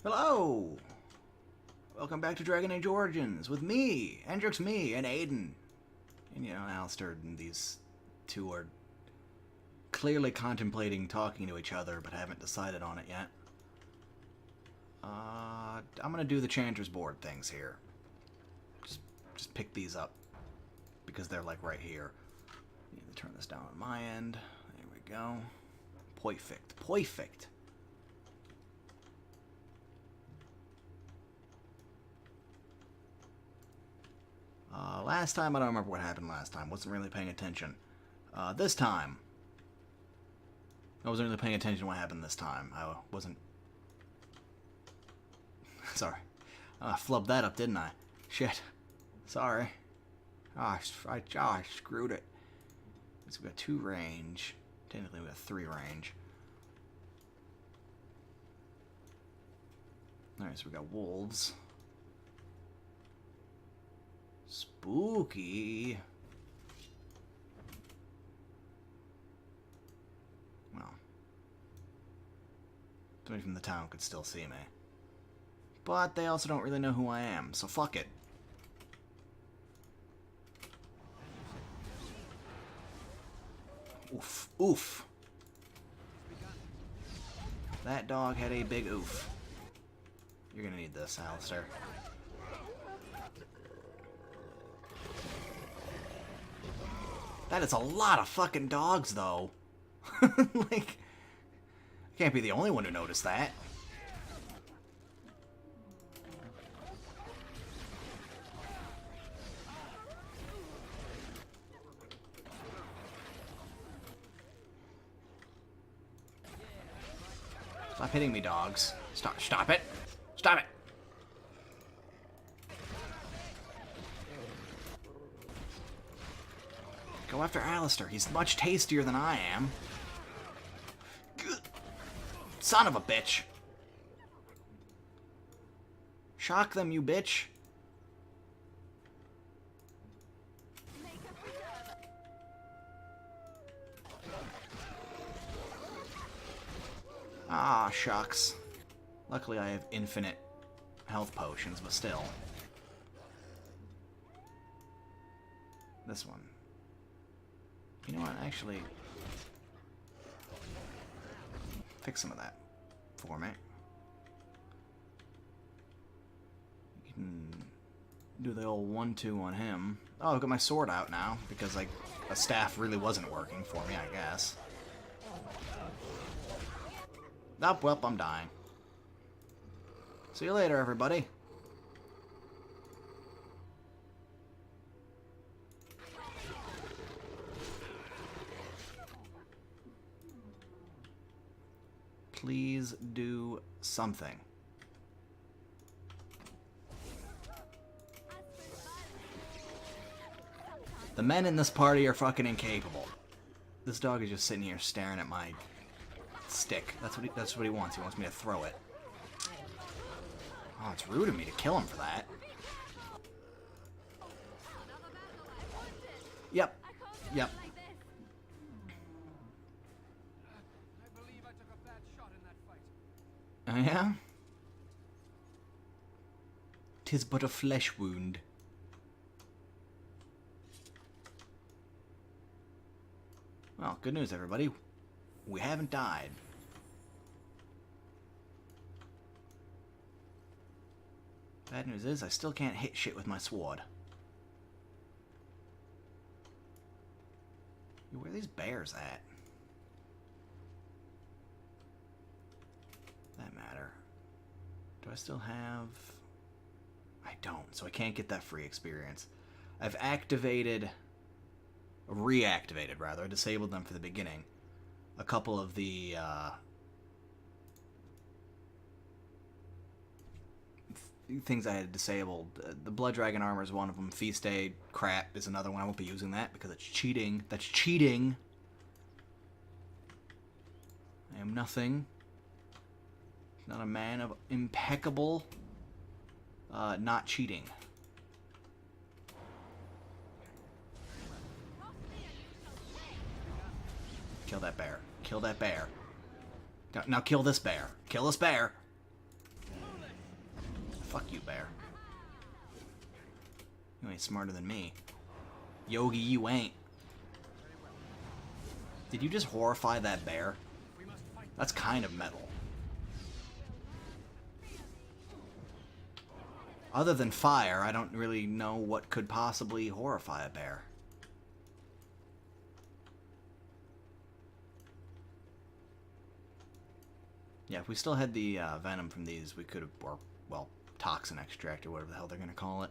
Hello! Welcome back to Dragon Age Origins with me, Hendrix, me, and Aedan. And, you know, Alistair and these two are clearly contemplating talking to each other, but haven't decided on it yet. I'm gonna do the Chanter's Board things here. Just pick these up, because they're, like, right here. I need to turn this down on my end. There we go. Perfect. Perfect. Last time, I don't remember what happened last time. Wasn't really paying attention. This time, I wasn't really paying attention to what happened this time. I wasn't... Sorry. I flubbed that up, didn't I? Shit. Sorry. I screwed it. So we got 2 range. Technically, we got 3 range. Alright, so we got wolves. Spooky. Well, somebody from the town could still see me. But they also don't really know who I am, so fuck it. Oof. Oof. That dog had a big oof. You're gonna need this, Alistair. That is a lot of fucking dogs, though. Like, I can't be the only one who noticed that. Stop hitting me, dogs. Stop it. Stop it. Go after Alistair. He's much tastier than I am. Son of a bitch. Shock them, you bitch. Ah, shucks. Luckily I have infinite health potions, but still. This one. You know what, actually... Fix some of that for me. You can do the old 1-2 on him. Oh, I've got my sword out now, because, like, a staff really wasn't working for me, I guess. Oh, well, I'm dying. See you later, everybody. Please do something. The men in this party are fucking incapable. This dog is just sitting here staring at my stick. That's what he wants. He wants me to throw it. Oh, it's rude of me to kill him for that. Yep. Yep. Oh, yeah? 'Tis but a flesh wound. Well, good news, everybody. We haven't died. Bad news is, I still can't hit shit with my sword. Where are these bears at? That matter. Do I still have... I don't, so I can't get that free experience. I've activated... reactivated, rather. I disabled them for the beginning. A couple of the, things I had disabled. The Blood Dragon Armor is one of them. Feast Day crap is another one. I won't be using that because it's cheating. That's cheating. I am nothing. Not a man of impeccable, not cheating. Kill that bear. Kill that bear. Now kill this bear. Kill this bear. Fuck you, bear. You ain't smarter than me. Yogi, you ain't. Did you just horrify that bear? That's kind of metal. Other than fire, I don't really know what could possibly horrify a bear. Yeah, if we still had the venom from these, we could have, or, well, toxin extract or whatever the hell they're going to call it.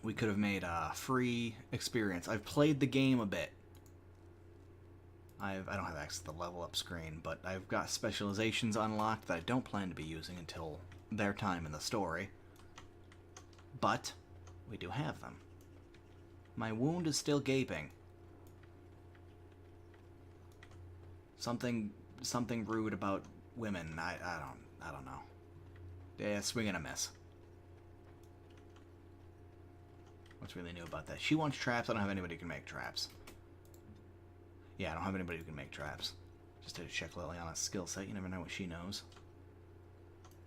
We could have made a free experience. I've played the game a bit. I don't have access to the level up screen, but I've got specializations unlocked that I don't plan to be using until their time in the story. But we do have them. My wound is still gaping. Something rude about women. I don't know. Yeah, swing and a miss. What's really new about that? She wants traps. I don't have anybody who can make traps. Yeah, I don't have anybody who can make traps. Just to check Liliana's skill set. You never know what she knows.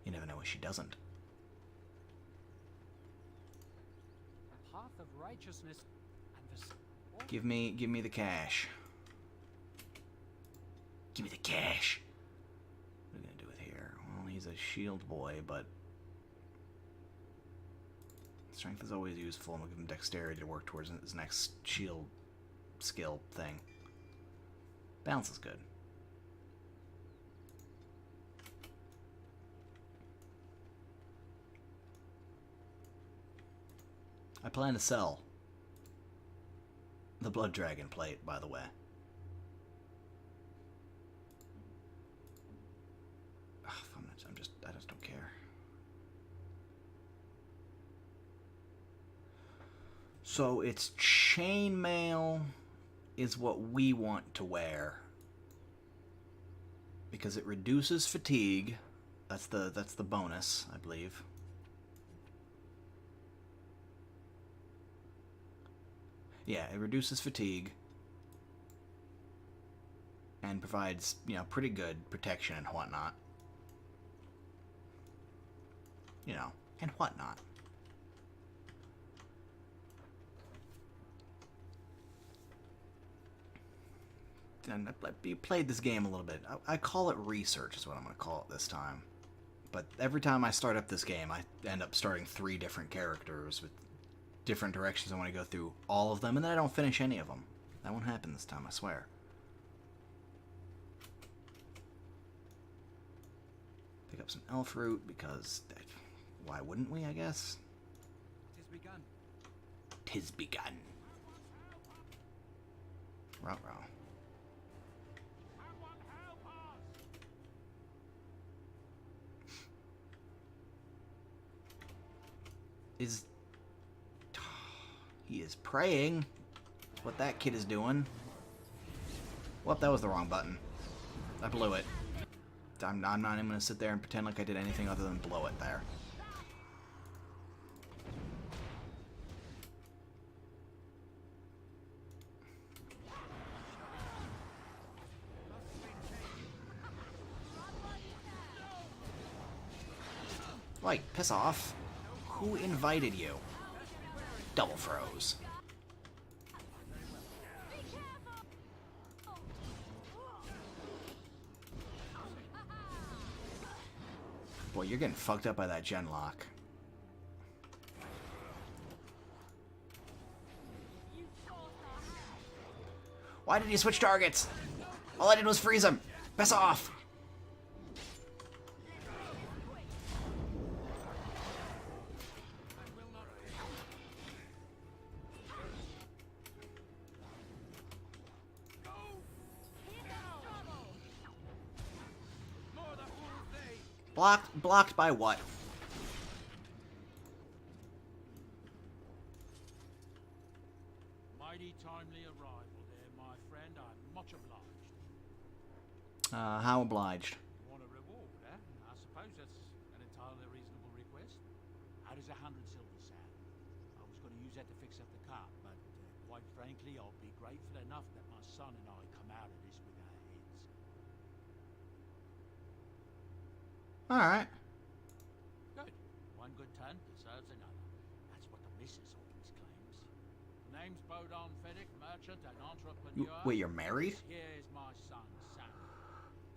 You never know what she doesn't. The path of righteousness and the... Give me the cash. Give me the cash. What are we gonna do with here? Well, he's a shield boy, but strength is always useful, and we'll give him dexterity to work towards his next shield skill thing. Balance is good. I plan to sell the Blood Dragon plate, by the way. I just don't care. So it's chainmail is what we want to wear because it reduces fatigue. That's the bonus, I believe. Yeah, it reduces fatigue and provides, you know, pretty good protection and whatnot. You know, and whatnot. And you played this game a little bit. I call it research is what I'm going to call it this time. But every time I start up this game, I end up starting 3 different characters with different directions I want to go through all of them, and then I don't finish any of them. That won't happen this time, I swear. Pick up some elf root because why wouldn't we, I guess? 'Tis begun. 'Tis begun. Ruh-roh. He is praying. That's what that kid is doing. Well, that was the wrong button. I blew it. I'm not even going to sit there and pretend like I did anything other than blow it there. Like, piss off. Who invited you? Double froze. Boy, you're getting fucked up by that gen lock. Why did you switch targets? All I did was freeze him. Piss off. Blocked by what? Mighty timely arrival there, my friend. I'm much obliged. How obliged? You want a reward, eh? I suppose that's an entirely reasonable request. How does 100 silver sound? I was going to use that to fix up the cart, but quite frankly, I'll be grateful enough that my son and I come out of this with our heads. Alright. Good. one good turn deserves another. That's what the missus always claims. Name's Bodon Fedek, merchant and entrepreneur. Wait, you're married? Here's my son, Sam.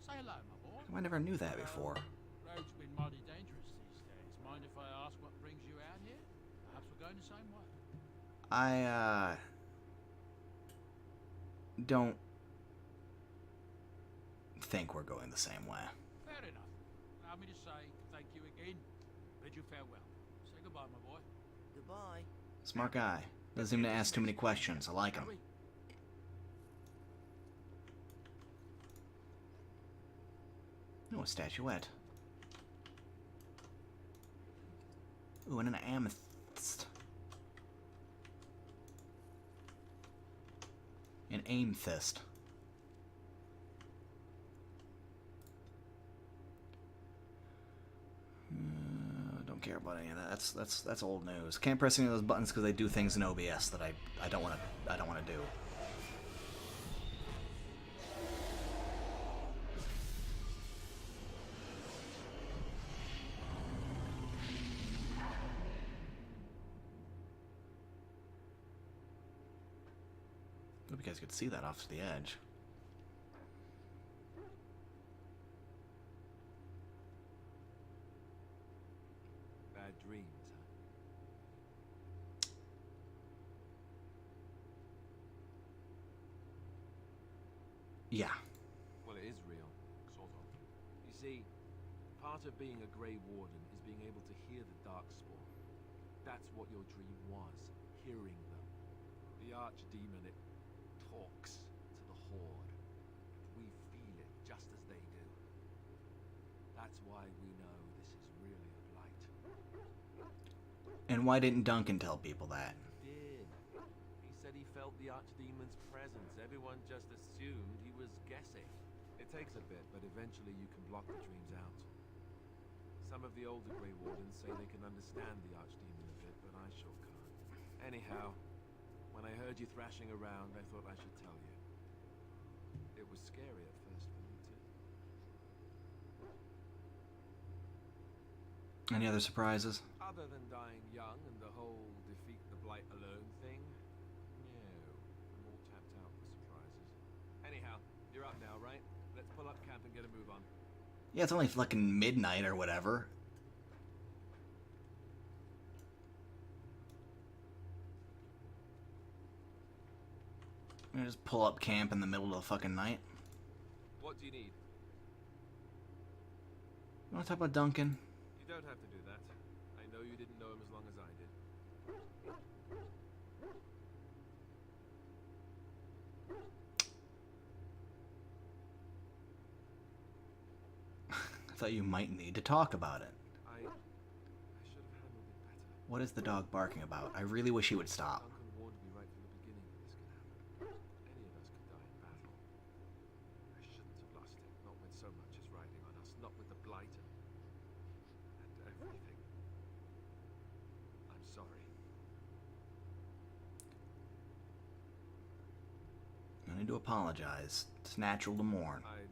Say hello, my boy. I never knew that before. Road's been mighty dangerous these days. Mind if I ask what brings you out here? Perhaps we're going the same way. I don't think we're going the same way. Fair enough. Allow me to say thank you again. Bid you farewell. Say goodbye, my boy. Goodbye. Smart guy. Doesn't seem to ask too many questions. I like him. Oh, a statuette. Ooh, and an amethyst. An amethyst. Don't care about any of that. That's old news. Can't press any of those buttons because they do things in OBS that I don't want to do. Hope you guys could see that off to the edge. Bad dreams, huh? Yeah. Well, it is real, sort of. You see, part of being a Grey Warden is being able to hear the Darkspawn. That's what your dream was, hearing them. The Archdemon, it talks to the Horde. We feel it just as they do. That's why we know this is really a blight. And why didn't Duncan tell people that? He did. He said he felt the Archdemon's presence. Everyone just assumed he was guessing. It takes a bit, but eventually you can block the dreams out. Some of the older Grey Wardens say they can understand the Archdemon a bit, but I sure can't. Anyhow, when I heard you thrashing around, I thought I should tell you. It was scary at first for me, too. Any other surprises? Other than dying young and the whole defeat the Blight alone thing, no. I'm all tapped out for surprises. Anyhow, you're up now, right? Let's pull up camp and get a move on. Yeah, it's only fucking midnight or whatever. I'm gonna just pull up camp in the middle of the fucking night. What do you need? You wanna talk about Duncan? You don't have to do that. I know you didn't know him as long as I did. I thought you might need to talk about it. I should have handled it better. What is the dog barking about? I really wish he would stop. Duncan warned me right from the beginning that this could happen. Any of us could die in battle. I shouldn't have lost it, not with so much as riding on us, not with the Blight and everything. I'm sorry. No need to apologize. It's natural to mourn. I'd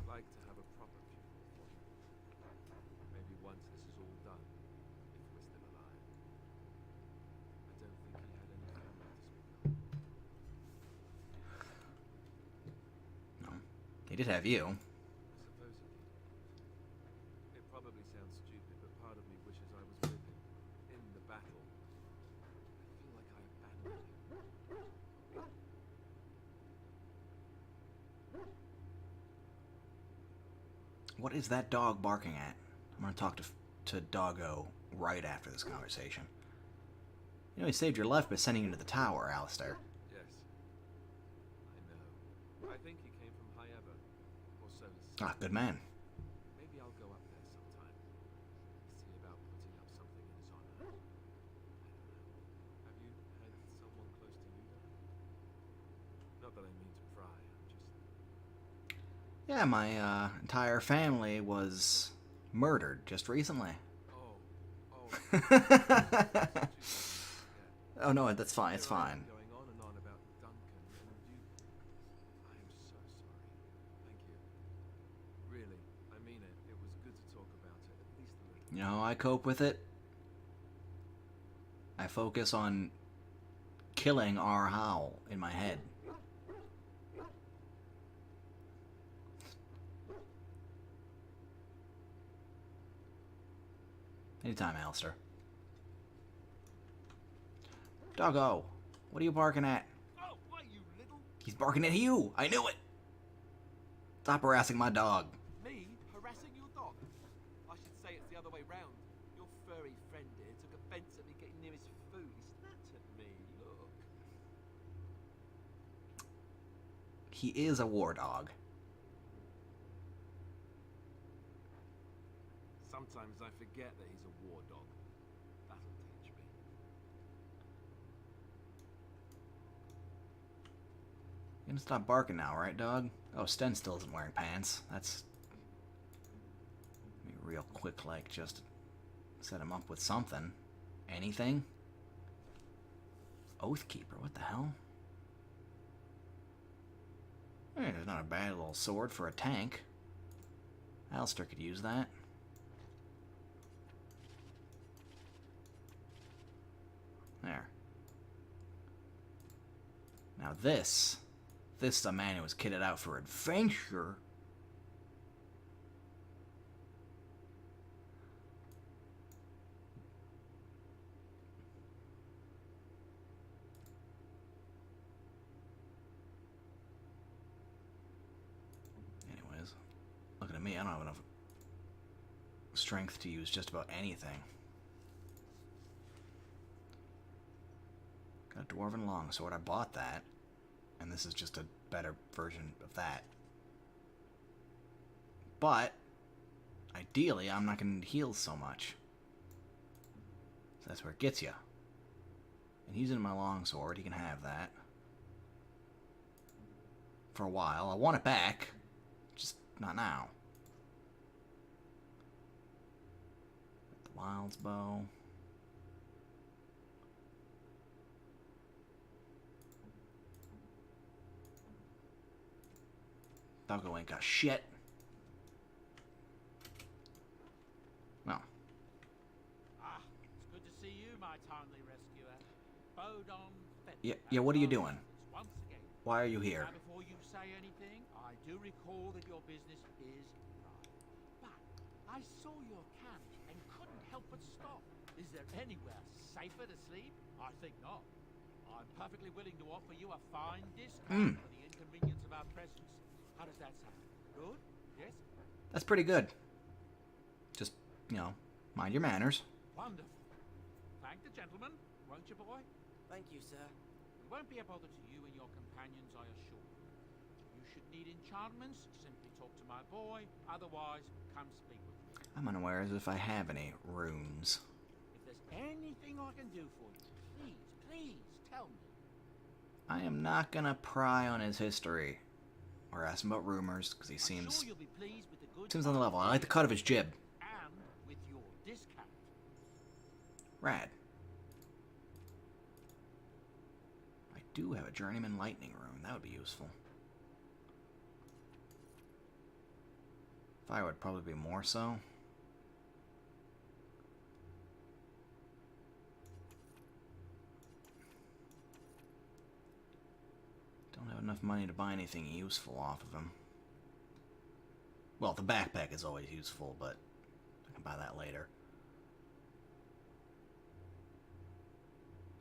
like to have a proper funeral for him. Maybe once this is all done, if we're still alive. I don't think he had any family to speak of. No. He did have you. I suppose he did. It probably sounds stupid, but part of me wishes I was with him in the battle. I feel like I abandoned him. What is that dog barking at? I'm gonna talk to Doggo right after this conversation. You know, he saved your life by sending you to the tower, Alistair. Yes. I know. I think he came from Hyeva, or so he said. Ah, good man. Maybe I'll go up there sometime. See about putting up something in his honor. I don't know. Have you had someone close to you die? Not that I mean to pry, I'm just... Yeah, my entire family was murdered just recently. Oh, no, that's fine. It's fine. Going on and on about Duncan, and you... I am so sorry. Thank you. Really, I mean it. It was good to talk about it, at least a little. You know, I cope with it I focus on killing our Howl in my head. Anytime, Alistair. Doggo, what are you barking at? Oh, why, you little... He's barking at you! I knew it! Stop harassing my dog. Me? Harassing your dog? I should say it's the other way round. Your furry friend here took offense at me getting near his food. He snapped at me. Look. He is a war dog. Sometimes I forget that he's a war dog. That'll teach me. You gonna stop barking now, right, dog? Oh, Sten still isn't wearing pants. That's... Be real quick, like, just set him up with something. Anything? Oathkeeper, what the hell? Hey, there's not a bad little sword for a tank. Alistair could use that. There. Now this is a man who was kitted out for adventure. Anyways, looking at me, I don't have enough strength to use just about anything. Got a dwarven longsword. I bought that. And this is just a better version of that. But, ideally, I'm not going to heal so much. So that's where it gets you. And he's in my longsword. He can have that. For a while. I want it back. Just not now. The Wild's bow. Doggo ain't got shit. No. Ah, it's good to see you, my timely rescuer. Bodon Fett. Yeah, what are you doing? Once again. Why are you here? Now, before you say anything, I do recall that your business is right. But I saw your camp and couldn't help but stop. Is there anywhere safer to sleep? I think not. I'm perfectly willing to offer you a fine discount for the inconvenience of our presence. How does that sound? Good? Yes? That's pretty good. Just, you know, mind your manners. Wonderful. Thank the gentleman, won't you, boy? Thank you, sir. We won't be a bother to you and your companions, I assure you. If you should need enchantments, simply talk to my boy. Otherwise, come speak with me. I'm unaware as if I have any runes. If there's anything I can do for you, please tell me. I am not gonna pry on his history. Or ask him about rumors, because he I'm seems... sure you'll be pleased with the good Seems on the level. I like the cut of his jib. and with your discount. Rad. I do have a Journeyman Lightning rune. That would be useful. Fire would probably be more so. Don't have enough money to buy anything useful off of him. Well, the backpack is always useful, but I can buy that later.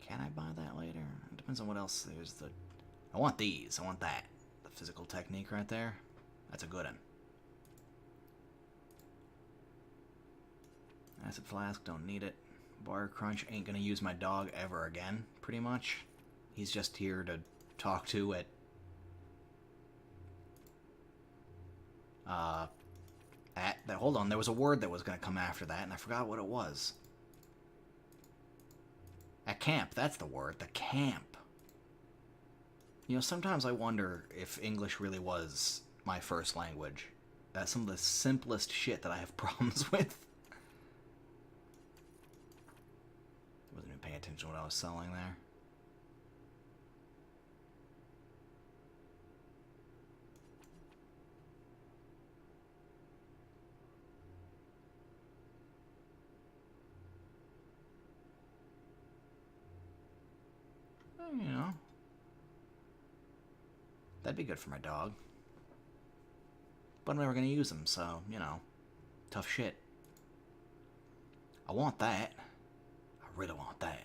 Can I buy that later? It depends on what else there's. I want these. I want that. The physical technique right there. That's a good one. Acid flask, don't need it. Bar crunch, ain't gonna use my dog ever again, pretty much. He's just here to talk to at hold on, there was a word that was gonna come after that and I forgot what it was. At camp, that's the word, the camp. You know, sometimes I wonder if English really was my first language. That's some of the simplest shit that I have problems with. Wasn't even paying attention to what I was selling there. You know. That'd be good for my dog. But I'm never gonna use them, so, you know. Tough shit. I want that. I really want that.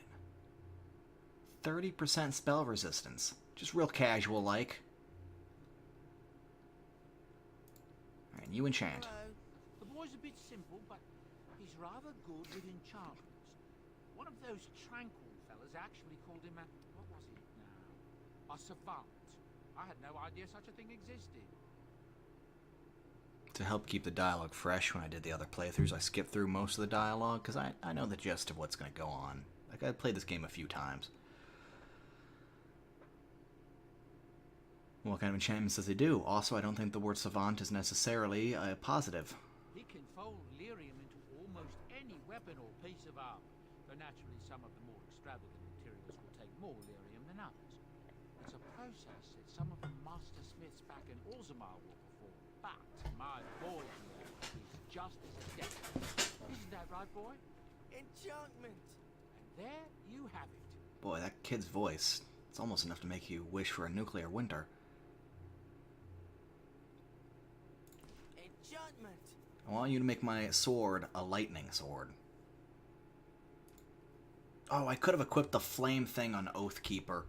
30% spell resistance. Just real casual like. Alright, you enchant. Hello. The boy's a bit simple, but he's rather good with enchantments. One of those tranquil fellas actually called him a... what was it now? A savant. I had no idea such a thing existed. To help keep the dialogue fresh when I did the other playthroughs, I skipped through most of the dialogue, because I know the gist of what's going to go on. Like, I played this game a few times. What kind of enchantments does he do? Also, I don't think the word savant is necessarily a positive. He can fold lyrium into almost any weapon or piece of armor, though naturally some of the more extravagant materials will take more lyrium than others. It's a process that some of the master smiths back in Orzammar will perform, but my boy here is just as adept. Isn't that right, boy? Enchantment! And there you have it. Boy, that kid's voice, it's almost enough to make you wish for a nuclear winter. Enchantment! I want you to make my sword a lightning sword. Oh, I could have equipped the flame thing on Oathkeeper.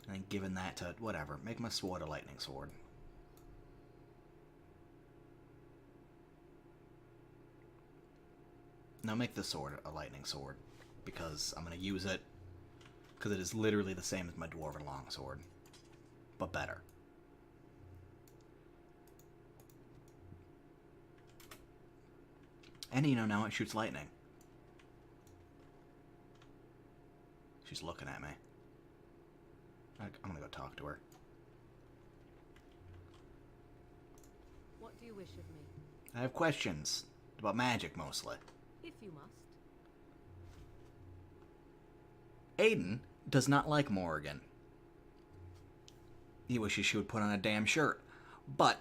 And then given that to... whatever. Make my sword a lightning sword. Now make this sword a lightning sword. Because I'm going to use it. Because it is literally the same as my Dwarven longsword. But better. And you know, now it shoots lightning. She's looking at me. I'm gonna go talk to her. What do you wish of me? I have questions. About magic, mostly. If you must. Aedan does not like Morrigan. He wishes she would put on a damn shirt. But,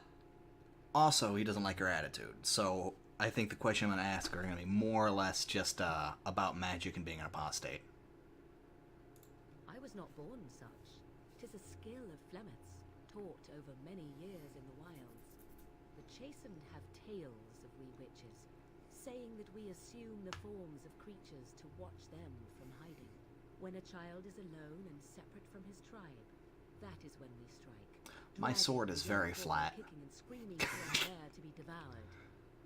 also, he doesn't like her attitude. So, I think the question I'm going to ask are going to be more or less just about magic and being an apostate. I was not born such. 'Tis a skill of Flemeth's, taught over many years in the wilds. The chastened have tales of we witches, saying that we assume the forms of creatures to watch them from hiding. When a child is alone and separate from his tribe, that is when we strike. My sword is very flat. Kicking and screaming there to be devoured.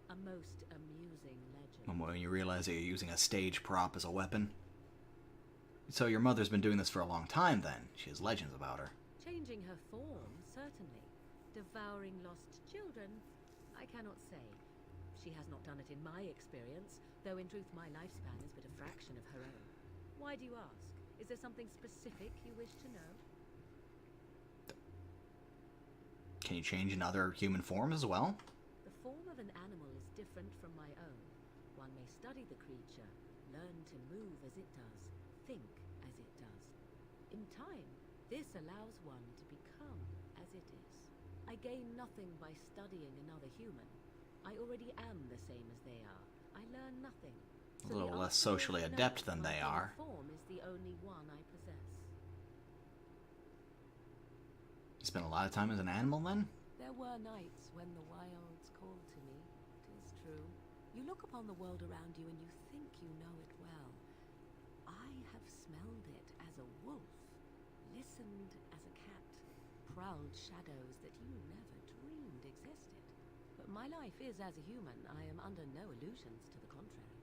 A most amusing legend. And when you realize that you're using a stage prop as a weapon. So your mother's been doing this for a long time, then. She has legends about her. Changing her form, certainly. Devouring lost children, I cannot say. She has not done it in my experience, though in truth my lifespan is but a fraction of her own. Why do you ask? Is there something specific you wish to know? Can you change in other human forms as well? The form of an animal is different from my own. One may study the creature, learn to move as it does, think as it does. In time, this allows one to become as it is. I gain nothing by studying another human. I already am the same as they are. I learn nothing. A little less socially adept than they are. Form is the only one I possess. You spend a lot of time as an animal, then? There were nights when the wilds called to me, 'tis true. You look upon the world around you and you think you know it well. I have smelled it as a wolf, listened as a cat, prowled shadows that you never dreamed existed. But my life is as a human. I am under no illusions to the contrary.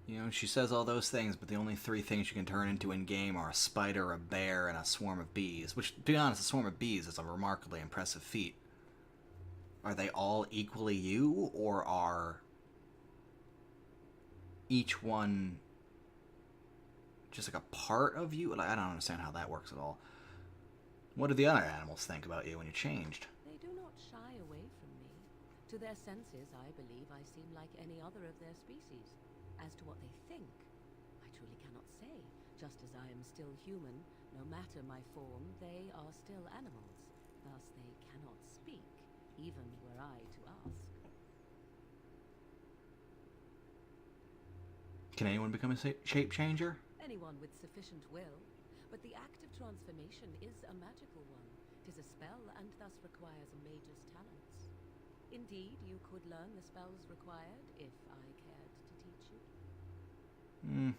You know, she says all those things, but the only three things you can turn into in-game are a spider, a bear, and a swarm of bees. Which, to be honest, a swarm of bees is a remarkably impressive feat. Are they all equally you, or are each one just like a part of you? Like, I don't understand how that works at all. What do the other animals think about you when you changed? They do not shy away from me. To their senses, I believe I seem like any other of their species. As to what they think, I truly cannot say. Just as I am still human, no matter my form, they are still animals. Thus they cannot speak, even were I to ask. Can anyone become a shape changer? Anyone with sufficient will, but the act of transformation is a magical one. 'Tis a spell and thus requires a mage's talents. Indeed, you could learn the spells required if I cared to teach you.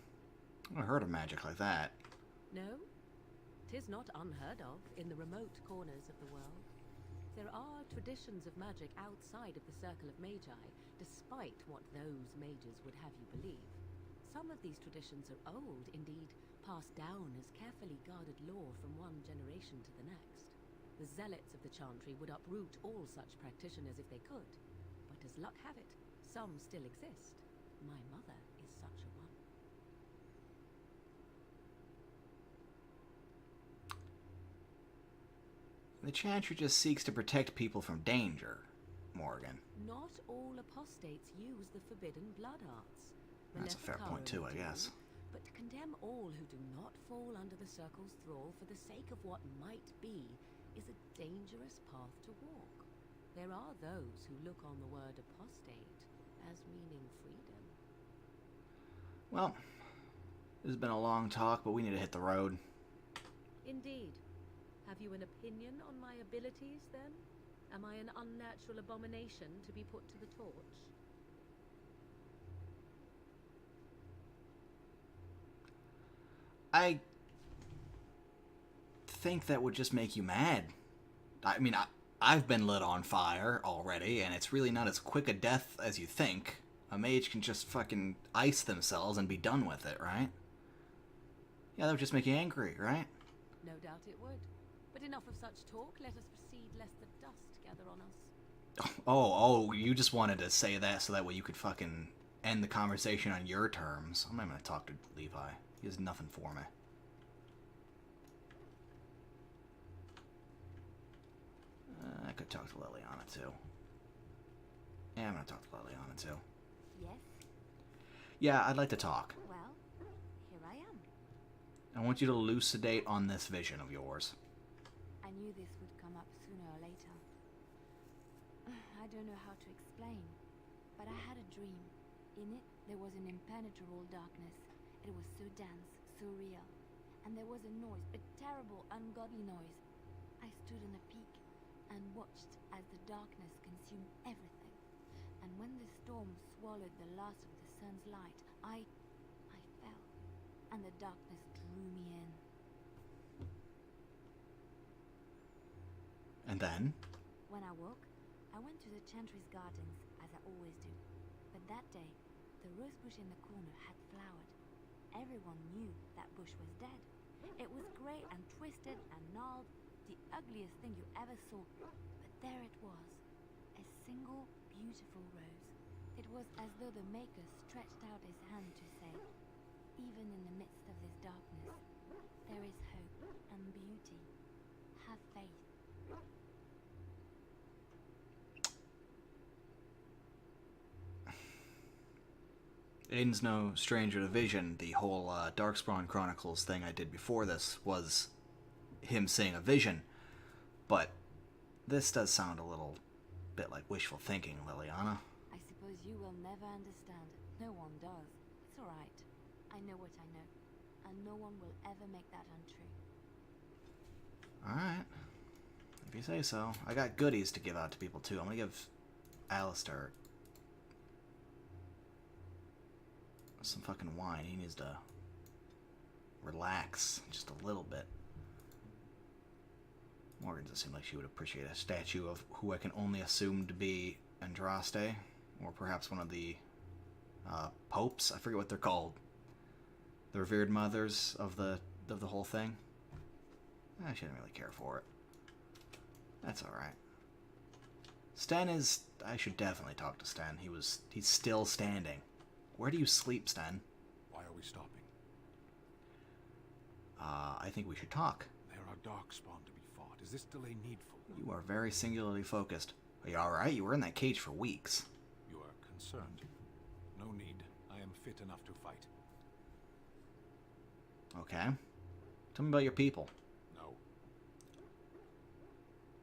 I heard of magic like that. No? 'Tis not unheard of in the remote corners of the world. There are traditions of magic outside of the circle of magi, despite what those mages would have you believe. Some of these traditions are old, indeed, passed down as carefully guarded lore from one generation to the next. The zealots of the chantry would uproot all such practitioners if they could. But as luck have it, some still exist. My mother is such a one. The chantry just seeks to protect people from danger, Morgan. Not all apostates use the forbidden blood arts. That's a fair point too, I guess. But to condemn all who do not fall under the circle's thrall for the sake of what might be is a dangerous path to walk. There are those who look on the word apostate as meaning freedom. Well, this has been a long talk, but we need to hit the road. Indeed. Have you an opinion on my abilities, then? Am I an unnatural abomination to be put to the torch? I think that would just make you mad. I mean, I've been lit on fire already, and it's really not as quick a death as you think. A mage can just fucking ice themselves and be done with it, right? Yeah, that would just make you angry, right? No doubt it would. But enough of such talk. Let us proceed, lest the dust gather on us. Oh, you just wanted to say that so that way you could fucking end the conversation on your terms. I'm not gonna talk to Levi. He has nothing for me. I could talk to Liliana too. Yeah, I'm gonna talk to Liliana too. Yes? Yeah, I'd like to talk. Well, here I am. I want you to elucidate on this vision of yours. I knew this would come up sooner or later. I don't know how to explain, but I had a dream. In it, there was an impenetrable darkness. It was so dense, so real. And there was a noise, a terrible, ungodly noise. I stood on a peak and watched as the darkness consumed everything. And when the storm swallowed the last of the sun's light, I fell. And the darkness drew me in. And then? When I woke, I went to the chantry's gardens, as I always do. But that day, the rose bush in the corner had flowered. Everyone knew that bush was dead. It was grey and twisted and gnarled, the ugliest thing you ever saw. But there it was, a single beautiful rose. It was as though the Maker stretched out his hand to say, even in the midst of this darkness, there is hope and beauty. Have faith. Aedan's no stranger to vision. The whole Darkspawn Chronicles thing I did before this was him seeing a vision. But this does sound a little bit like wishful thinking, Liliana. I suppose you will never understand. No one does. It's alright. I know what I know. And no one will ever make that untrue. Alright. If you say so. I got goodies to give out to people too. I'm gonna give Alistair some fucking wine. He needs to relax just a little bit. Morgan doesn't seem like she would appreciate a statue of who I can only assume to be Andraste, or perhaps one of the popes. I forget what they're called. The revered mothers of the whole thing. I shouldn't really care for it. That's alright. Sten is... I should definitely talk to Sten. He's still standing. Where do you sleep, Sten? Why are we stopping? I think we should talk. There are darkspawn to be fought. Is this delay needful? You are very singularly focused. Are you alright? You were in that cage for weeks. You are concerned. No need. I am fit enough to fight. Okay. Tell me about your people. No.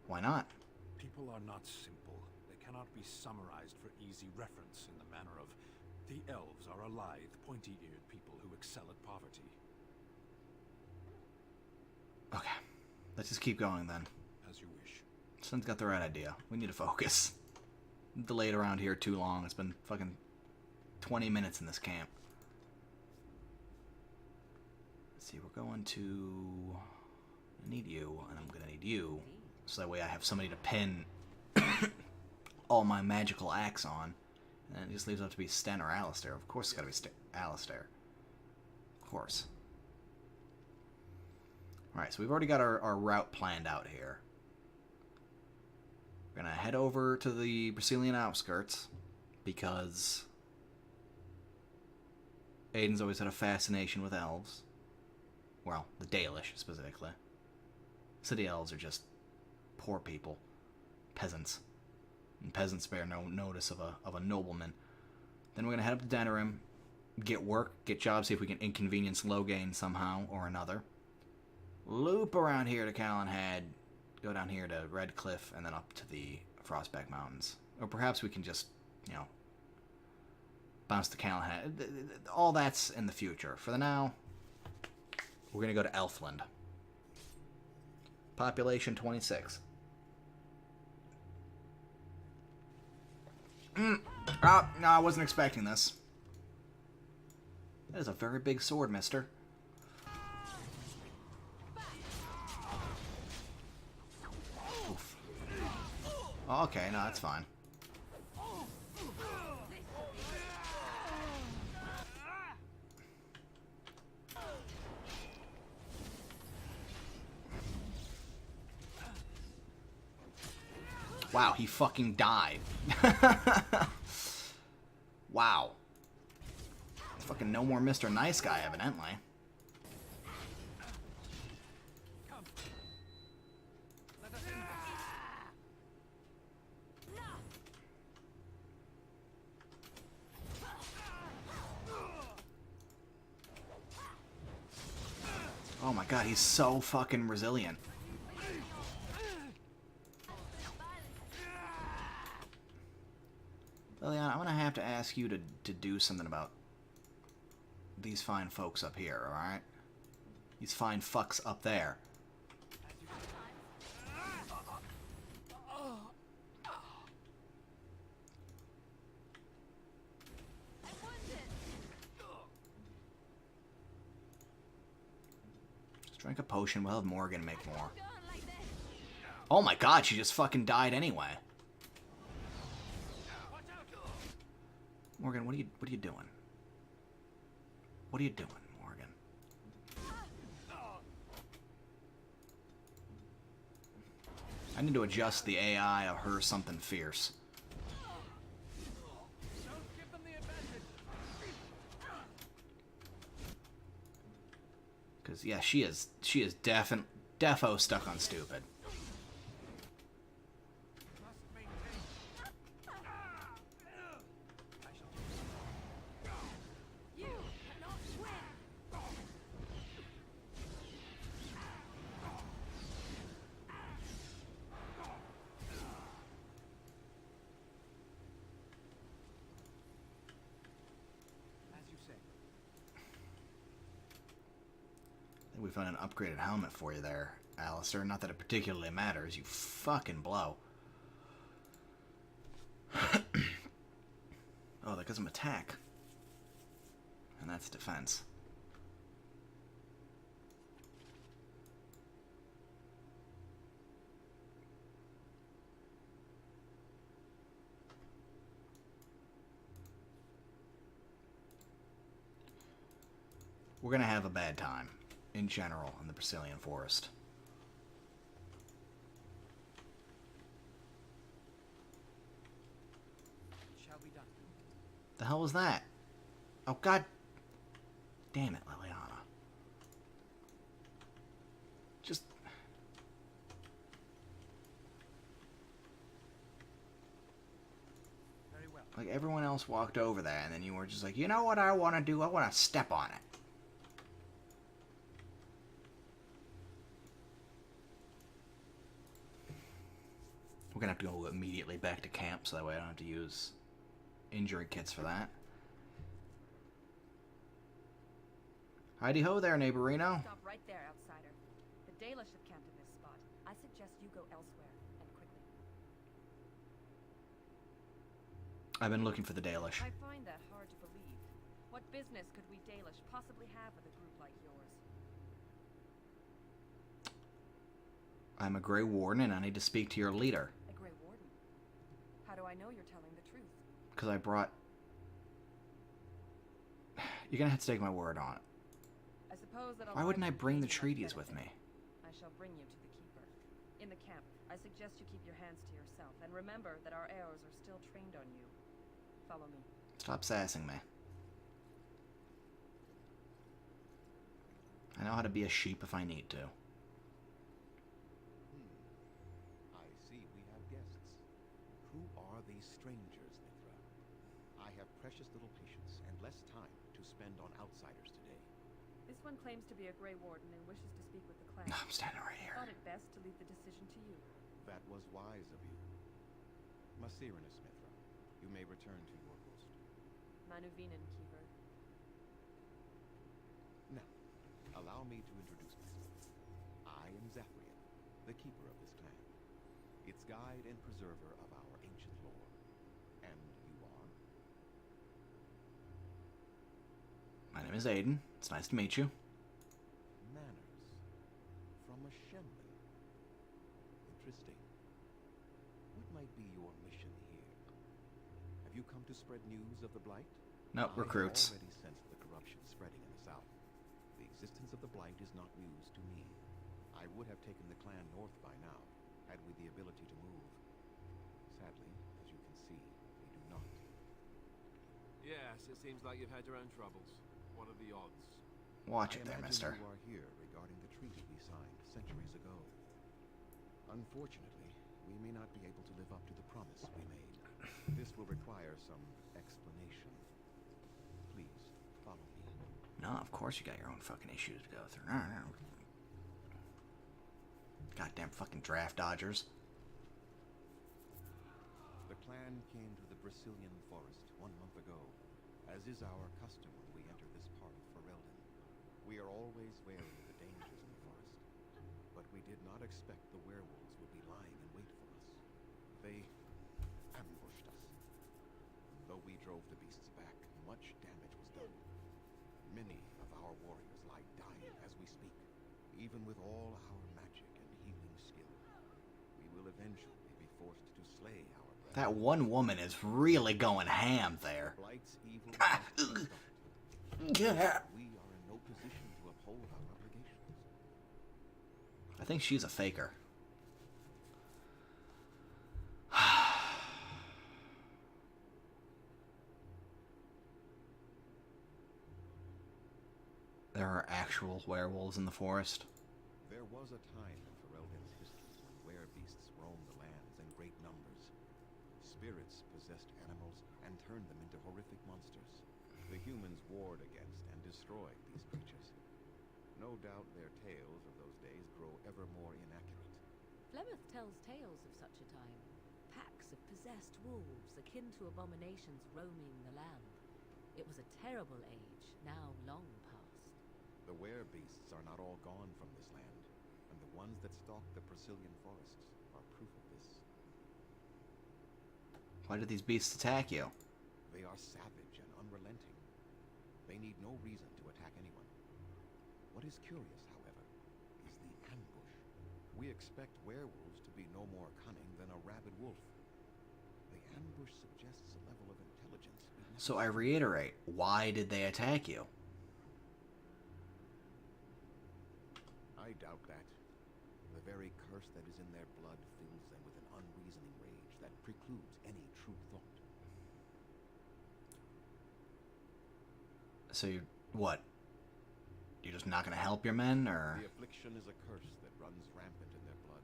Why not? People are not simple. They cannot be summarized for easy reference in the manner of The elves are a lithe, pointy-eared people who excel at poverty. Okay. Let's just keep going then. As you wish. Sun's got the right idea. We need to focus. Delayed around here too long. It's been fucking 20 minutes in this camp. Let's see, we're going to... I need you, and I'm gonna need you. So that way I have somebody to pin all my magical axe on. And then it just leaves up to be Sten or Alistair. Of course it's gotta be Alistair. Of course. Alright, so we've already got our route planned out here. We're gonna head over to the Brazilian outskirts because Aedan's always had a fascination with elves. Well, the Dalish specifically. City elves are just poor people, peasants, and peasants bear no notice of a nobleman. Then we're gonna head up to Denerim, get work, get jobs, see if we can inconvenience Loghain somehow or another. Loop around here to Calenhead, go down here to Redcliffe, and then up to the Frostback Mountains. Or perhaps we can just, you know, bounce to Calenhead. All that's in the future. For the now, we're going to go to Elfland. Population 26. No, I wasn't expecting this. That is a very big sword, mister. Oof. Oh, okay, no, that's fine. Wow, he fucking died. Wow. Fucking no more Mr. Nice Guy, evidently. Oh my god, he's so fucking resilient. Liliana, I'm gonna have to ask you to do something about these fine folks up here, alright? These fine fucks up there. Just drink a potion, we'll have Morgan make more. Oh my god, she just fucking died anyway. Morgan, what are you doing? What are you doing, Morgan? I need to adjust the AI of her something fierce. Cause yeah, she is defo stuck on stupid. We found an upgraded helmet for you there, Alistair. Not that it particularly matters. You fucking blow. Oh, that gives him attack. And that's defense. We're gonna have a bad time. In general, in the Brazilian forest. Shall be done. The hell was that? Oh god damn it, Liliana. Just Very well. like everyone else walked over there and then you were just like, you know what I want to do? I want to step on it. We're gonna have to go immediately back to camp so that way I don't have to use injury kits for that. Heidi ho there, neighborino. Stop right there, outsider. The Dalish have camped in this spot. I suggest you go elsewhere, and quickly. I've been looking for the Dalish. I find that hard to believe. What business could we Dalish possibly have with a group like yours? I'm a Grey Warden and I need to speak to your leader. A Grey Warden? How do I know you're telling the truth? Because I brought... You're gonna have to take my word on it. I suppose that Why wouldn't I bring the treaties treaties with me? I shall bring you to the Keeper. In the camp, I suggest you keep your hands to yourself, and remember that our arrows are still trained on you. Follow me. Stop sassing me. I know how to be a sheep if I need to. I see we have guests. Who are these strangers, Mithra? I have precious little patience and less time to spend on outsiders today. This one claims to be a Grey Warden and wishes to speak with the clan. I'm standing right I here. thought it best to leave the decision to you. That was wise of you. Masirinus, Mithra, you may return to your post. Manuvinen, Keeper. Now, allow me to introduce myself. I am Zephyrian, the keeper of this clan. Its guide and preserver of our ancient lore. And you are? My name is Aedan. It's nice to meet you. Manners. From a Shemlin. Interesting. What might be your mission here? Have you come to spread news of the Blight? Nope, recruits. I have already sensed the corruption spreading in the south. The existence of the Blight is not news to me. I would have taken the clan north by now, had we the ability to move. Sadly, as you can see, we do not. Yes, it seems like you've had your own troubles. What are the odds? Watch I it there, imagine mister. you are here regarding the treaty we signed centuries ago. Unfortunately, we may not be able to live up to the promise we made. This will require some explanation. Please, follow me. No, of course you got your own fucking issues to go through. Goddamn fucking draft dodgers. The clan came to the Brazilian forest 1 month ago, as is our custom when we enter this part of Ferelden. We are always wary of the dangers in the forest, but we did not expect the werewolves would be lying in wait for us. They ambushed us. Though we drove the beasts back, much damage was done. Many of our warriors lie dying as we speak. Even with all our magic and healing skill, we will eventually be forced to slay our brethren. That one woman is really going ham there. Blight's evil must be stopped. Yeah. We are in no position to uphold our obligations. I think she's a faker. There are actual werewolves in the forest. There was a time in Ferelden's history when werebeasts roamed the lands in great numbers. Spirits possessed animals and turned them into horrific monsters. The humans warred against and destroyed these creatures. No doubt their tales of those days grow ever more inaccurate. Flemeth tells tales of such a time. Packs of possessed wolves, akin to abominations roaming the land. It was a terrible age, now long past. The werebeasts are not all gone from this land, and the ones that stalk the Brazilian forests are proof of this. Why did these beasts attack you? They are savage and unrelenting. They need no reason to attack anyone. What is curious, however, is the ambush. We expect werewolves to be no more cunning than a rabid wolf. The ambush suggests a level of intelligence we've never So I reiterate, why did they attack you? I doubt that. The very curse that is in their blood fills them with an unreasoning rage that precludes any true thought. So you, what? You're just not gonna help your men, or? The affliction is a curse that runs rampant in their blood,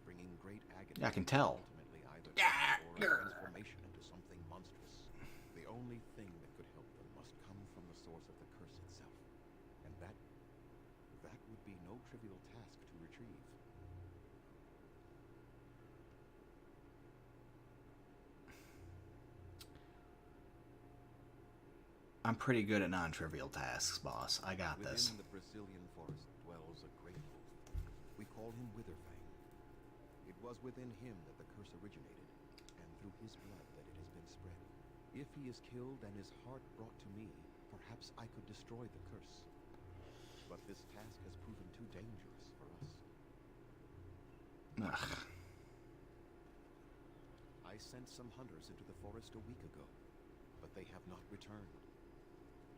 bringing great agony. Yeah, I can tell. Ultimately, either death or a transformation into something monstrous. The only thing that could help them must come from the source of the curse itself, and that would be no trivial task to retrieve. I'm pretty good at non-trivial tasks, boss. I got this. Within the Brazilian forest dwells a great wolf. We call him Witherfang. It was within him that the curse originated, and through his blood that it has been spread. If he is killed and his heart brought to me, perhaps I could destroy the curse. But this task has proven too dangerous for us. Ugh. I sent some hunters into the forest a week ago, but they have not returned.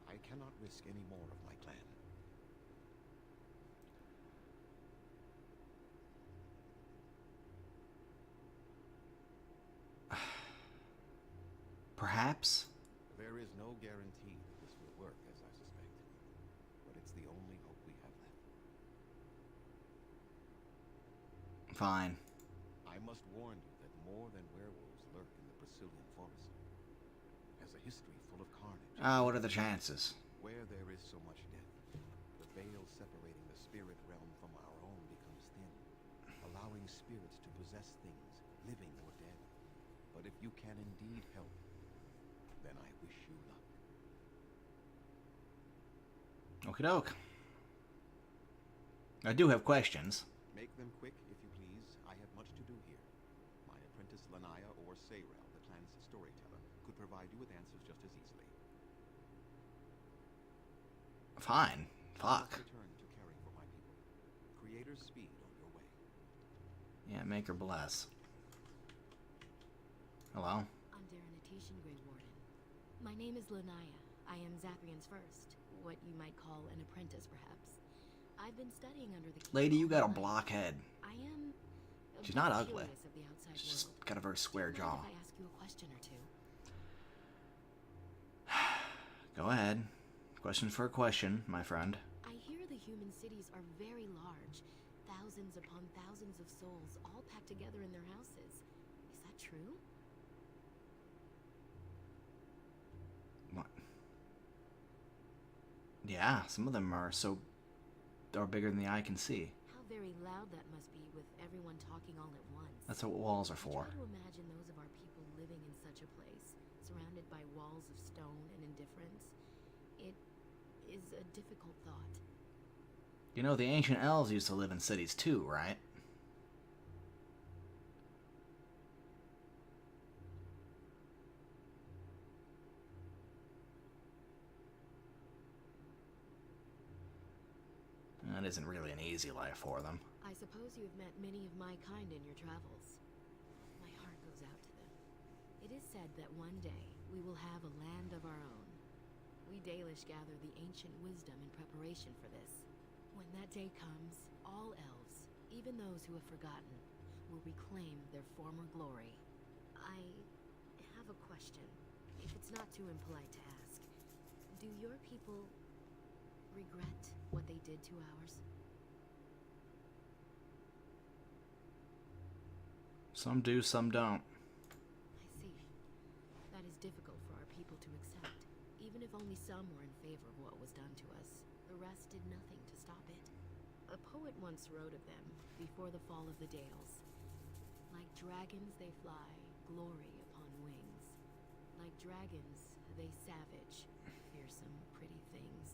I cannot risk any more of my clan. Perhaps? There is no guarantee that this will work, as I suspect, but it's the only hope we have left. Fine. I must warn you that more than werewolves lurk in the Brazilian forest. Has a history full of carnage. Ah, what are the chances? Where there is so much death, the veil separating the spirit realm from our own becomes thin, allowing spirits to possess things, living or dead. But if you can indeed help, then I wish you luck. Okie doke. I do have questions. Make them quick, if you please. I have much to do here. My apprentice Lanaya or Sayral, the clan's storyteller, could provide you with answers just as easily. Fine. Fuck. I must return to caring for my people. Creator's speed on your way. Yeah, make her bless. Hello? I'm Daranatation, Grey Warden. My name is Lanaya. I am Zathrian's first, what you might call an apprentice, perhaps. I've been studying under the Lady, you got a blockhead. I am. She's not bit ugly. curious of the outside She's just world. got a very square Do you mind jaw. if I ask you a question or two? Go ahead. Question for a question, my friend. I hear the human cities are very large. Thousands upon thousands of souls all packed together in their houses. Is that true? What? Yeah, some of them are bigger than the eye can see. How very loud that must be with everyone talking all at once. That's what walls are I for. try to imagine those of our people living in such a place, surrounded by walls of stone and indifference. It is a difficult thought. You know, the ancient elves used to live in cities too, right? That isn't really an easy life for them. I suppose you have met many of my kind in your travels. My heart goes out to them. It is said that one day we will have a land of our own. We Dalish gather the ancient wisdom in preparation for this. When that day comes, all elves, even those who have forgotten, will reclaim their former glory. I have a question, if it's not too impolite to ask. Do your people regret what they did to ours? Some do, some don't. I see. That is difficult for our people to accept. Even if only some were in favor of what was done to us, the rest did nothing to stop it. A poet once wrote of them, before the fall of the Dales. Like dragons they fly, glory upon wings. Like dragons, they savage, fearsome, pretty things.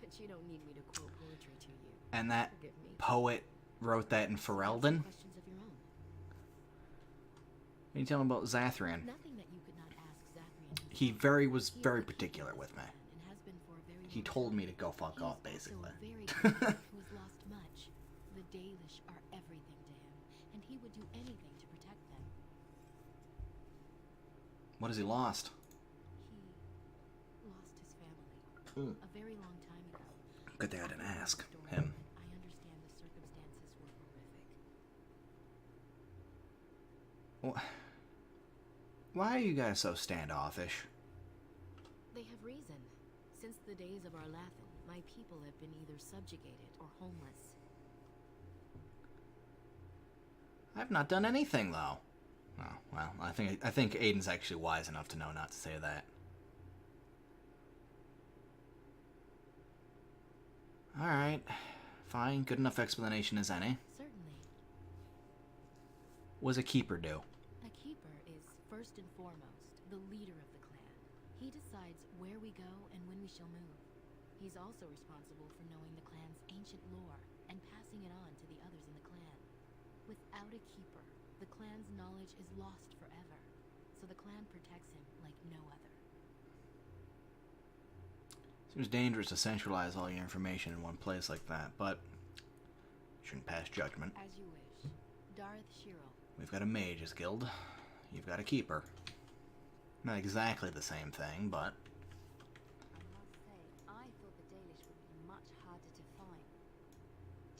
But you don't need me to quote poetry to you. And that Forgive me. poet wrote that in Ferelden? Questions of your own. Can you tell me about Zathrian? Nothing that you could not ask Zathrian. He was very particular with me. And has been for a very He long told time. me to go fuck He's off, also basically. a very good man who has lost much. The Dalish are everything to him, and he would do anything to protect them. What has he lost? He lost his family a very long time ago. Good thing I didn't ask Story, him. but I understand the circumstances were horrific. Why are you guys so standoffish? They have reason. Since the days of our Lathan, my people have been either subjugated or homeless. I've not done anything, though. Oh, well, I think Aedan's actually wise enough to know not to say that. Alright. Fine. Good enough explanation as any. Certainly. What does a keeper do? A keeper is, first and foremost, the leader of the clan. He decides where we go and when we shall move. He's also responsible for knowing the clan's ancient lore and passing it on to the others in the clan. Without a keeper, the clan's knowledge is lost forever, so the clan protects him like no other. Seems dangerous to centralize all your information in one place like that, but shouldn't pass judgment. As you wish. Darth Shiro. We've got a mage's guild. You've got a keeper. Not exactly the same thing, but I must say, I thought the Dalish would be much harder to find.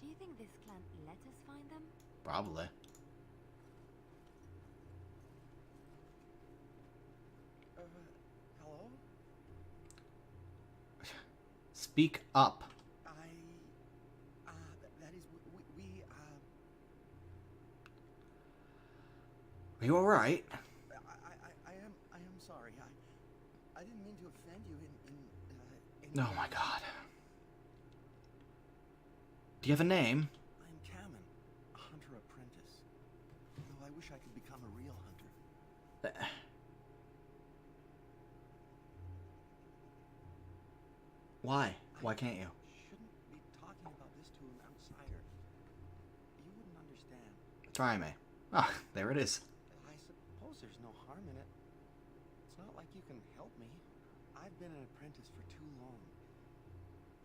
Do you think this clan let us find them? probably. Hello? Speak up. That is, Are you alright? I am sorry. I didn't mean to offend you in Oh my god. Do you have a name? I'm Kamen, a hunter apprentice. Though I wish I could become a real hunter. Why? Why can't you? Shouldn't be talking about this to an outsider. You wouldn't understand. Try me. Ah, there it is. I suppose there's no harm in it. It's not like you can help me. I've been an apprentice for too long.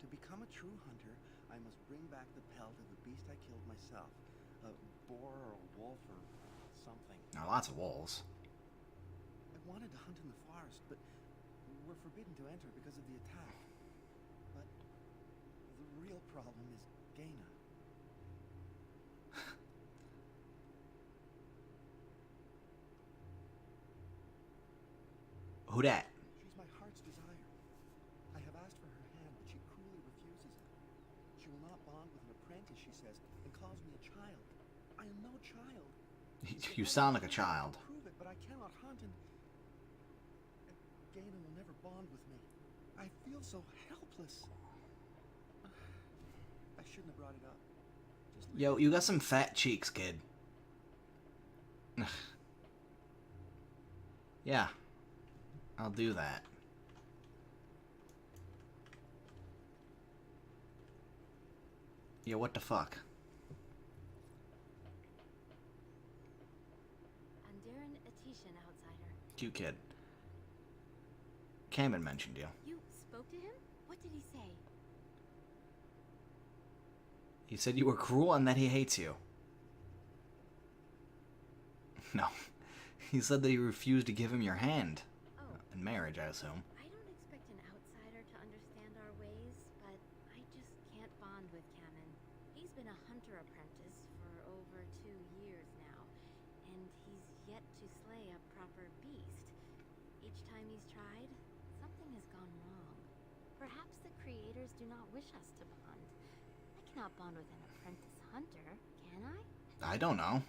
To become a true hunter, I must bring back the pelt of the beast I killed myself. A boar or a wolf or something. Now, lots of wolves. I wanted to hunt in the forest, but we're forbidden to enter because of the attack. But the real problem is Gaina. Who dat? She's my heart's desire. I have asked for her hand, but she cruelly refuses it. She will not bond with an apprentice, she says, and calls me a child. I am no child. You sound like a child. Prove it, but I cannot hunt, and Gaina will never bond with me. I feel so helpless. I shouldn't have brought it up. Just leave Yo, it. you got some fat cheeks, kid. Yeah. I'll do that. Yeah, what the fuck? Andiran Atishan, outsider. Cute kid. Kamen mentioned you. You spoke to him? What did he say? He said you were cruel and that he hates you. No. He said that you refused to give him your hand. Oh, In marriage, I assume. I don't expect an outsider to understand our ways, but I just can't bond with Kamen. He's been a hunter apprentice for over 2 years now, and he's yet to slay a proper beast. Each time he's tried, something has gone wrong. Perhaps the creators do not wish us to bond. I cannot bond with an apprentice hunter, can I? I don't know.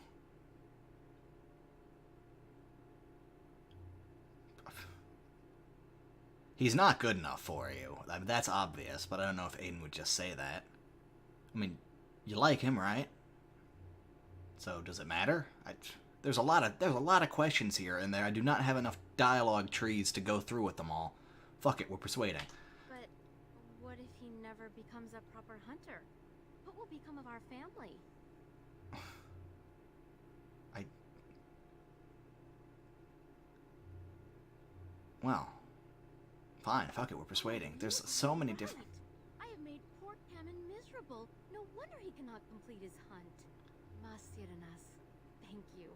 He's not good enough for you. I mean, that's obvious, but I don't know if Aedan would just say that. I mean, you like him, right? So does it matter? There's a lot of questions here, and I do not have enough dialogue trees to go through with them all. Fuck it, we're persuading. But what if he never becomes a proper hunter? What will become of our family? Well, fine, fuck it, we're persuading. There's so many different... I have made poor Kamen miserable. No wonder he cannot complete his hunt. Masiranas, thank you.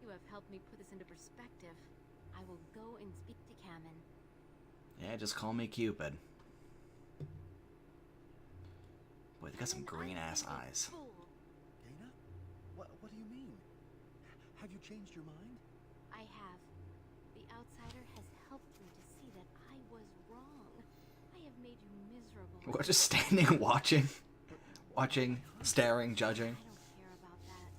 You have helped me put this into perspective. I will go and speak to Kamen. Yeah, just call me Cupid. Boy, they got some green-ass eyes. Gaina? What do you mean? Have you changed your mind? I have. The outsider has helped me to see that I was wrong. I have made you miserable. We're just standing watching. Watching, staring, judging. I don't care about that.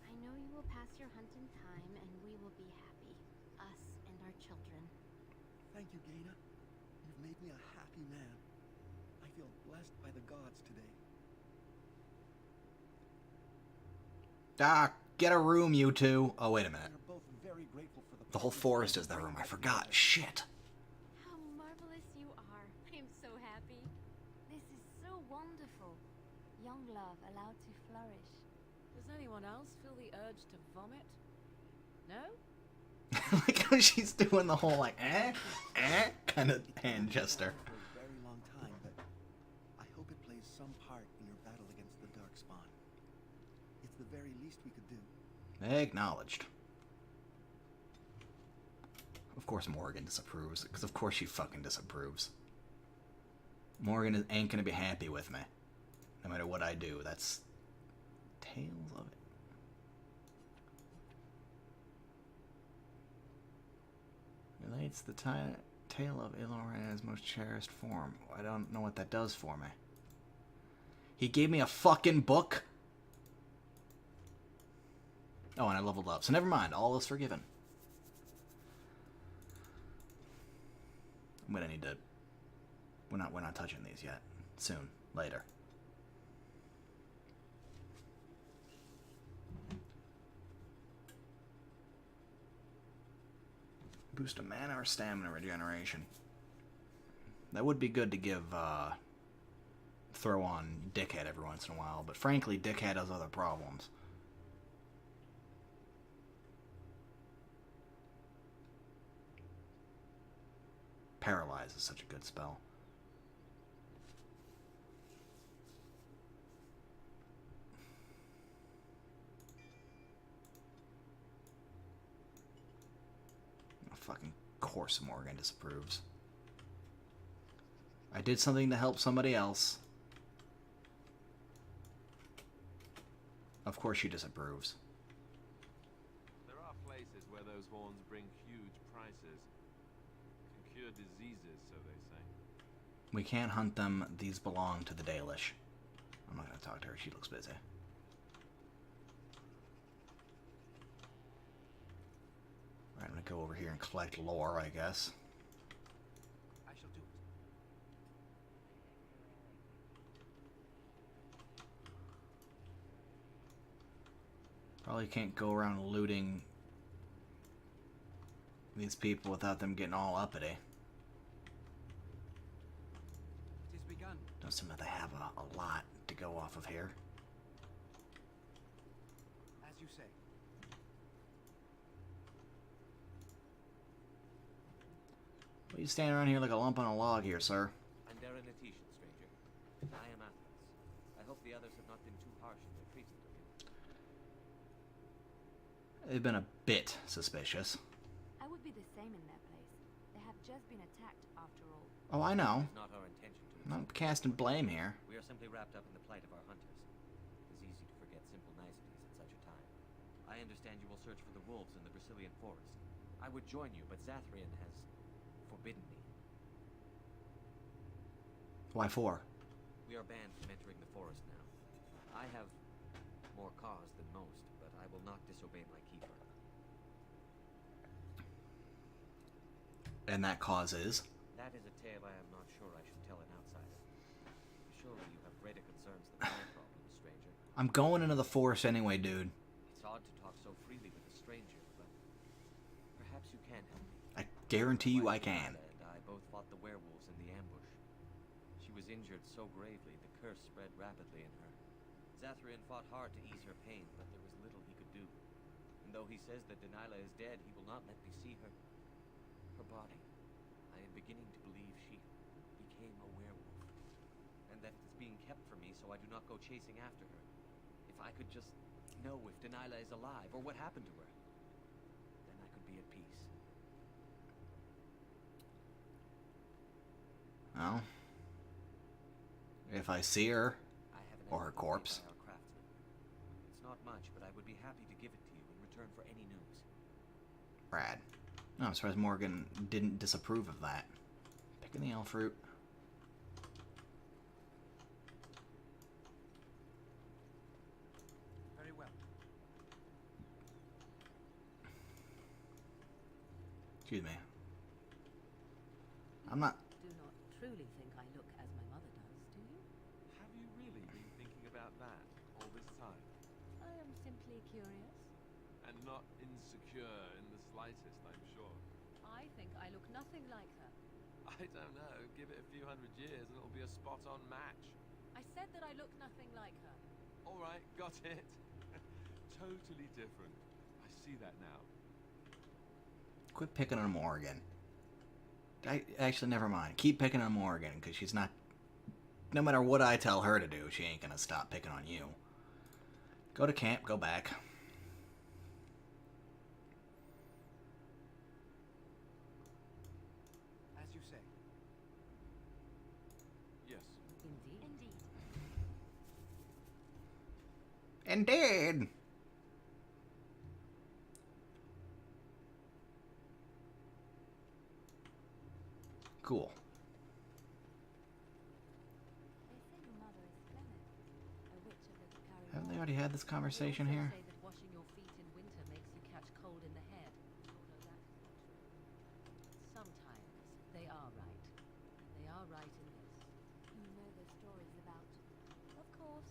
I know you will pass your hunt in time, and we will be happy. Us and our children. Thank you, Gaina. You've made me a happy man. I feel blessed by the gods today. Ah, get a room, you two. Oh, wait a minute. We are both very grateful for The whole forest is their room. I forgot. Shit. urge to vomit? No? Like how she's doing the whole like kind of hand gesture. For a very long time, but I hope it plays some part in your battle against the Darkspawn. It's the very least we could do. Acknowledged. Of course Morgan disapproves, because of course she fucking disapproves. Morgan ain't gonna be happy with me, no matter what I do. That's tales of it. Relates the tale of Ilora's most cherished form. I don't know what that does for me. He gave me a fucking book? Oh, and I leveled up. So never mind. All is forgiven. I'm gonna need to... We're not touching these yet. Soon. Later. Boost a mana or stamina regeneration. That would be good to give, throw on Dickhead every once in a while, but frankly, Dickhead has other problems. Paralyze is such a good spell. Fucking course Morgan disapproves. I did something to help somebody else. Of course she disapproves. There are places where those horns bring huge prices. Can cure diseases, so they say. We can't hunt them. These belong to the Dalish. I'm not going to talk to her. She looks busy. Alright, I'm going to go over here and collect lore, I guess. I shall do it. Probably can't go around looting these people without them getting all uppity. It is begun. Don't seem like they have a lot to go off of here. As you say. What are you standing around here like a lump on a log here, sir? I'm Darren Etetian, stranger. I am Atlas. I hope the others have not been too harsh in their treatment of you. They've been a bit suspicious. I would be the same in their place. They have just been attacked, after all. Oh, I know. It's not our intention to I'm insult not casting blame here. you. We are simply wrapped up in the plight of our hunters. It is easy to forget simple niceties at such a time. I understand you will search for the wolves in the Brazilian forest. I would join you, but Zathrian has forbidden me. Why for? We are banned from entering the forest now. I have more cause than most, but I will not disobey my keeper. And that cause is? That is a tale I am not sure I should tell an outsider. Surely you have greater concerns than my problems, stranger. I'm going into the forest anyway, dude. It's odd to talk so freely with a stranger, but perhaps you can help me. I guarantee you I My can. Delilah and I both fought the werewolves in the ambush. She was injured so gravely, the curse spread rapidly in her. Zathrian fought hard to ease her pain, but there was little he could do. And though he says that Delilah is dead, he will not let me see her body. I am beginning to believe she became a werewolf, and that it's being kept from me so I do not go chasing after her. If I could just know if Delilah is alive, or what happened to her, then I could be at peace. Well, if I see her, I have an or her estimate made corpse. by our craftsman. It's not much, but I would be happy to give it to you in return for any news. Brad. No, I'm surprised Morgan didn't disapprove of that. Picking the elf fruit. Very well. Excuse me. I'm not... Do not truly think I look as my mother does, do you? Have you really been thinking about that all this time? I am simply curious. And not insecure in the slightest, I'm sure. I think I look nothing like her. I don't know. Give it a few hundred years and it'll be a spot-on match. I said that I look nothing like her. All right, got it. totally different. I see that now. Quit picking on Morgan. Actually, never mind. Keep picking on Morgan, because she's not... No matter what I tell her to do, she ain't gonna stop picking on you. Go to camp, go back. As you say. Yes. Indeed. Indeed. Indeed! Cool. They say your mother is Clement, a witch of the Kakari Haven't they Moor. already had this conversation They also here? say that washing your feet in winter makes you catch cold in the head. Although that is not true. Sometimes they are right. And they are right in this. You know the stories about... Of course.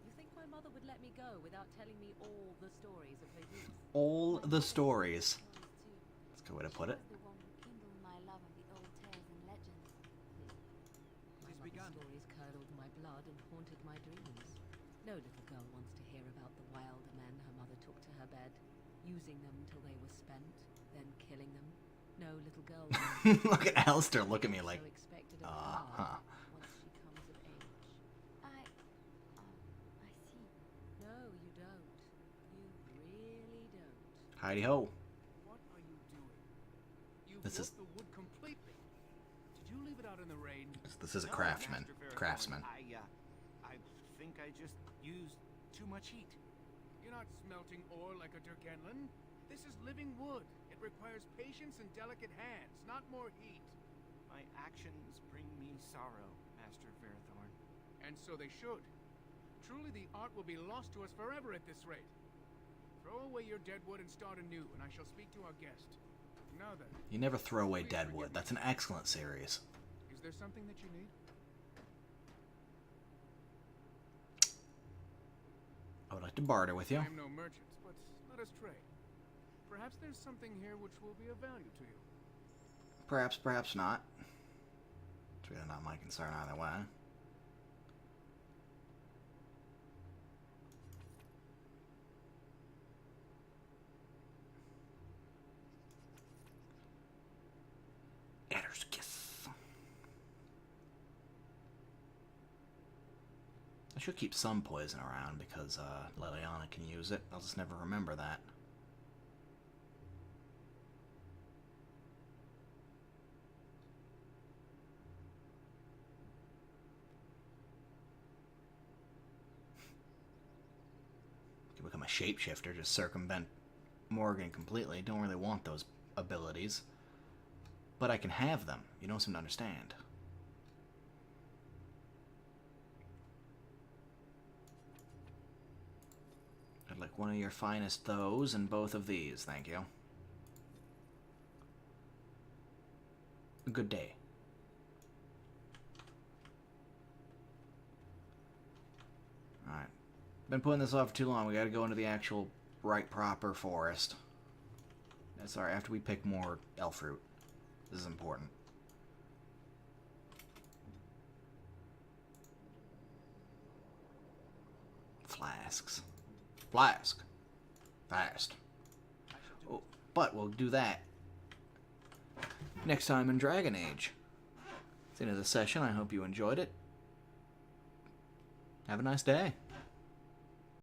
You think my mother would let me go without telling me all the stories of her youth? All the stories. Stories too. That's a good way to She put it. was the one who kindled my love of the old tales and legends. My has mother's begun. stories curdled my blood and haunted my dreams. No little girl wants to hear about the wild men her mother took to her bed, using them till they were spent, then killing them. No little girl wants Look at Alistair look at me like, so expected of her huh. once she comes of age. I see. No, you don't. You really don't. Heidi ho. What are you doing? You This broke is- the wood completely. Did you leave it out in the rain? This is a No, craftsman. Master Fairthorn, Craftsman. I think I just used too much heat. You're not smelting ore like a Durkenlin. This is living wood. It requires patience and delicate hands, not more heat. My actions bring me sorrow, Master Fairthorn. And so they should. Truly, the art will be lost to us forever at this rate. Throw away your dead wood and start anew, and I shall speak to our guest. Now then, You never throw away Please dead forgive wood. me. That's an excellent series. is there something that you need? I would like to barter with you. I am no merchant, but let us trade. Perhaps there's something here which will be of value to you. Perhaps, perhaps not. It's really not my concern either way. Adder's kiss. I should keep some poison around because Liliana can use it. I'll just never remember that. Can become a shapeshifter, just circumvent Morgan completely. Don't really want those abilities. But I can have them. You don't seem to understand. I'd like one of your finest those and both of these, thank you. Good day. Alright. Been putting this off for too long. We gotta go into the actual right proper forest. That's alright, after we pick more elf fruit. This is important. Flasks. Flask. Fast. Oh, but we'll do that next time in Dragon Age. It's the end of the session. I hope you enjoyed it. Have a nice day.